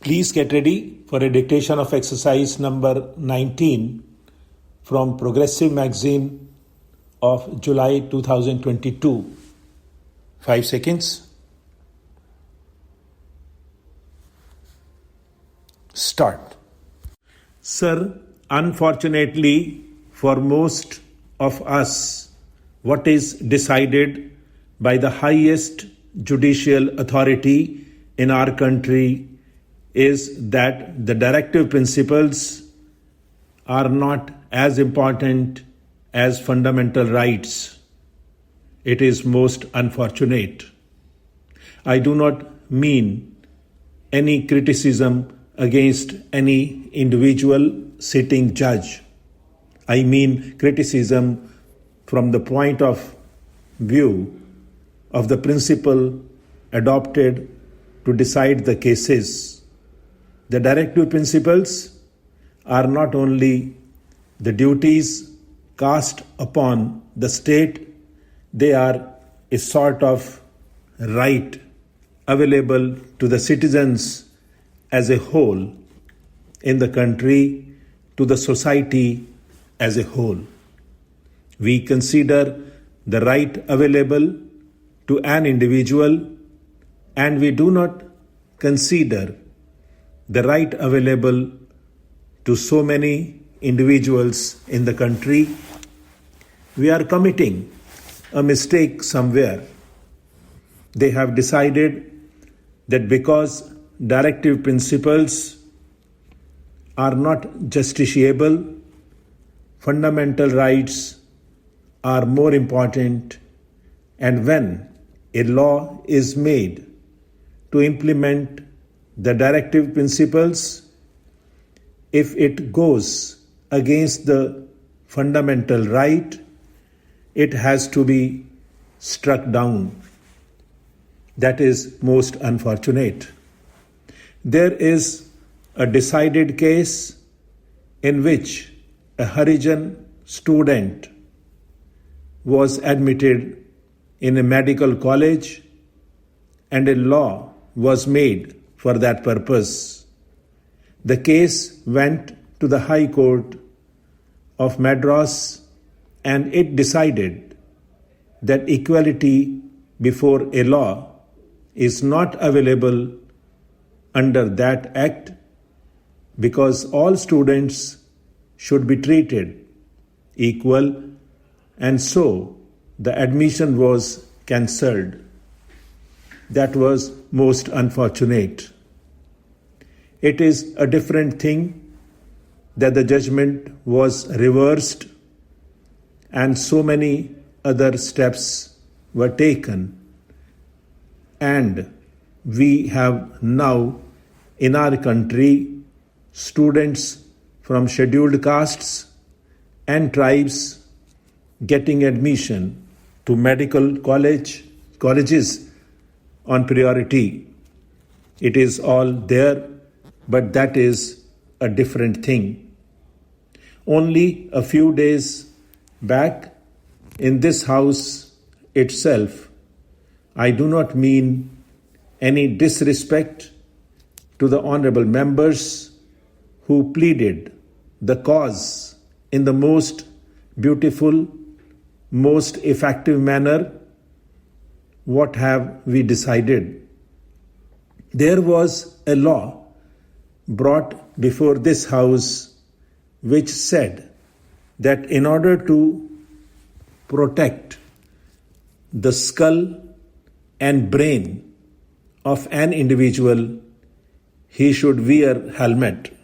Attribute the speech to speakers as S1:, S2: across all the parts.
S1: Please get ready for a dictation of exercise number 19 from Progressive Magazine of July 2022. 5 seconds. Start. Sir, unfortunately for most of us, what is decided by the highest judicial authority in our country is that the directive principles are not as important as fundamental rights. It is most unfortunate. I do not mean any criticism against any individual sitting judge. I mean criticism from the point of view of the principle adopted to decide the cases. The directive principles are not only the duties cast upon the state, they are a sort of right available to the citizens as a whole in the country, to the society as a whole. We consider the right available to an individual, and we do not consider the right available to so many individuals in the country. We are committing a mistake somewhere. They have decided that because directive principles are not justiciable, fundamental rights are more important, and when a law is made to implement the directive principles, if it goes against the fundamental right, it has to be struck down. That is most unfortunate. There is a decided case in which a Harijan student was admitted in a medical college, and a law was made for that purpose. The case went to the High Court of Madras, and it decided that equality before a law is not available under that act, because all students should be treated equal, and so the admission was cancelled. That was most unfortunate. It is a different thing that the judgment was reversed and so many other steps were taken, and we have now in our country students from scheduled castes and tribes getting admission to medical colleges on priority. It is all there, but that is a different thing. Only a few days back in this house itself, I do not mean any disrespect to the honorable members who pleaded the cause in the most beautiful, most effective manner. What have we decided? There was a law brought before this house which said that in order to protect the skull and brain of an individual, he should wear helmet.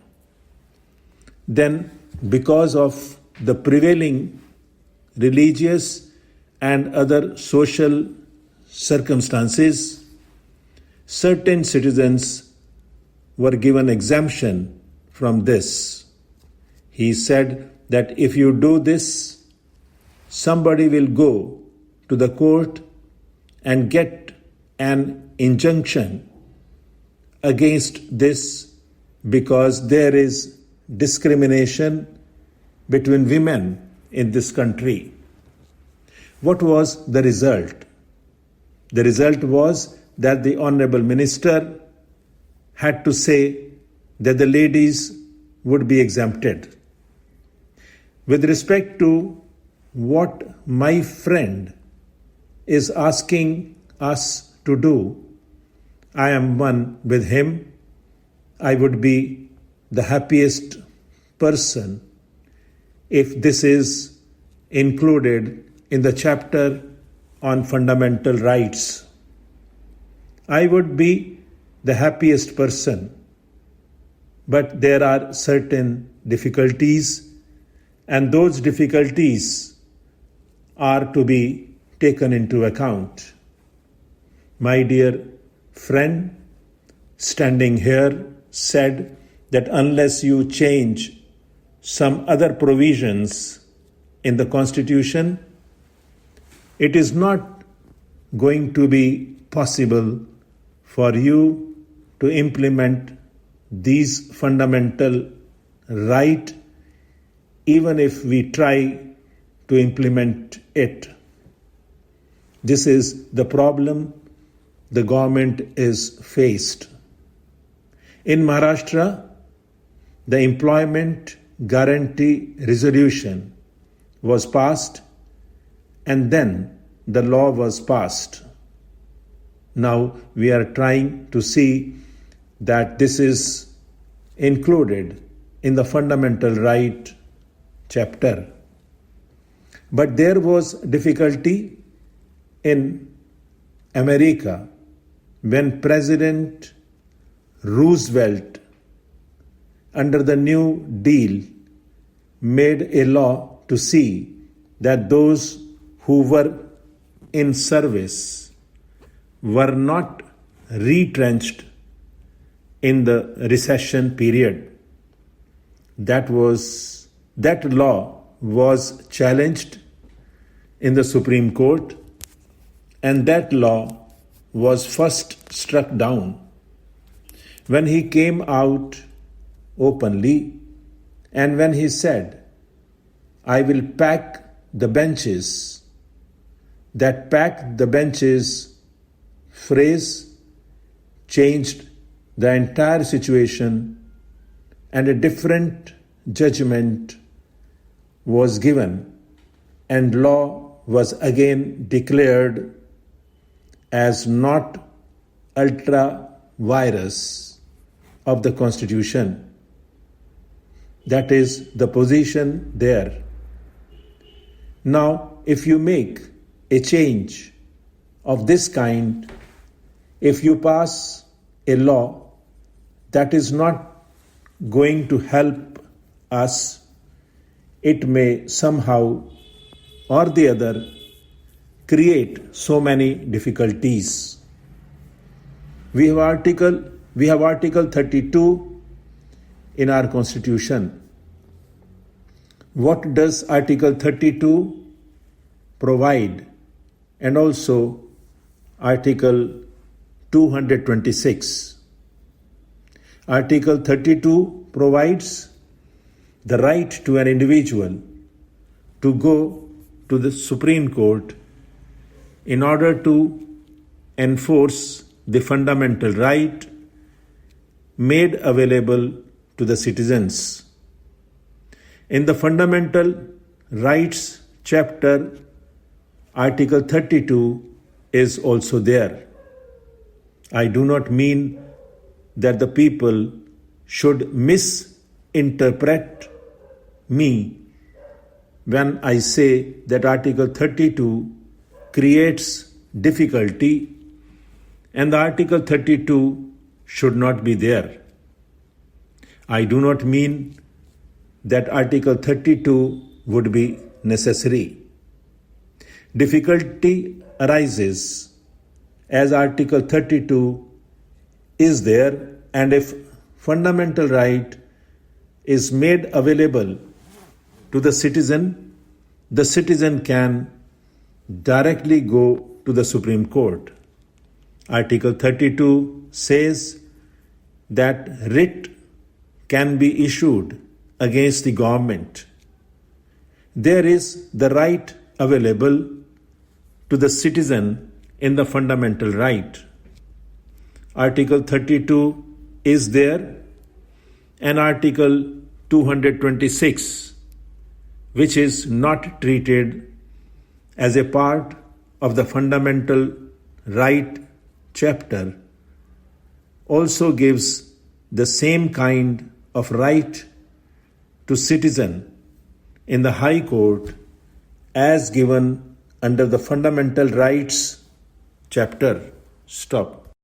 S1: Then, because of the prevailing religious and other social circumstances, certain citizens were given exemption from this. He said that if you do this, somebody will go to the court and get an injunction against this because there is discrimination between women in this country. What was the result? The result was that the Honorable Minister had to say that the ladies would be exempted. With respect to what my friend is asking us to do, I am one with him. I would be the happiest person if this is included in the chapter on fundamental rights. I would be the happiest person, but there are certain difficulties, and those difficulties are to be taken into account. My dear friend standing here said that unless you change some other provisions in the Constitution, it is not going to be possible for you to implement these fundamental rights, even if we try to implement it. This is the problem the government is faced. In Maharashtra, the Employment Guarantee Resolution was passed, and then the law was passed. Now we are trying to see that this is included in the fundamental right chapter. But there was difficulty in America when President Roosevelt, under the New Deal, made a law to see that those who were in service were not retrenched in the recession period. That law was challenged in the Supreme Court, and that law was first struck down when he came out openly and when he said, "I will pack the benches." That "pack the benches" phrase changed the entire situation, and a different judgment was given, and law was again declared as not ultra virus of the Constitution. That is the position there. Now, if you make a change of this kind, if you pass a law that is not going to help us, it may somehow or the other create so many difficulties. We have Article 32 in our Constitution. What does Article 32 provide? And also Article 226. Article 32 provides the right to an individual to go to the Supreme Court in order to enforce the fundamental right made available to the citizens. In the Fundamental Rights chapter, Article 32 is also there. I do not mean that the people should misinterpret me when I say that Article 32 creates difficulty and the Article 32 should not be there. I do not mean that Article 32 would be necessary. Difficulty arises as Article 32 is there, and if fundamental right is made available to the citizen can directly go to the Supreme Court. Article 32 says that writ can be issued against the government. There is the right available to the citizen in the fundamental right. Article 32 is there an Article 226 which is not treated as a part of the Fundamental Right chapter also gives the same kind of right to citizen in the High Court as given under the Fundamental Rights chapter. Stop.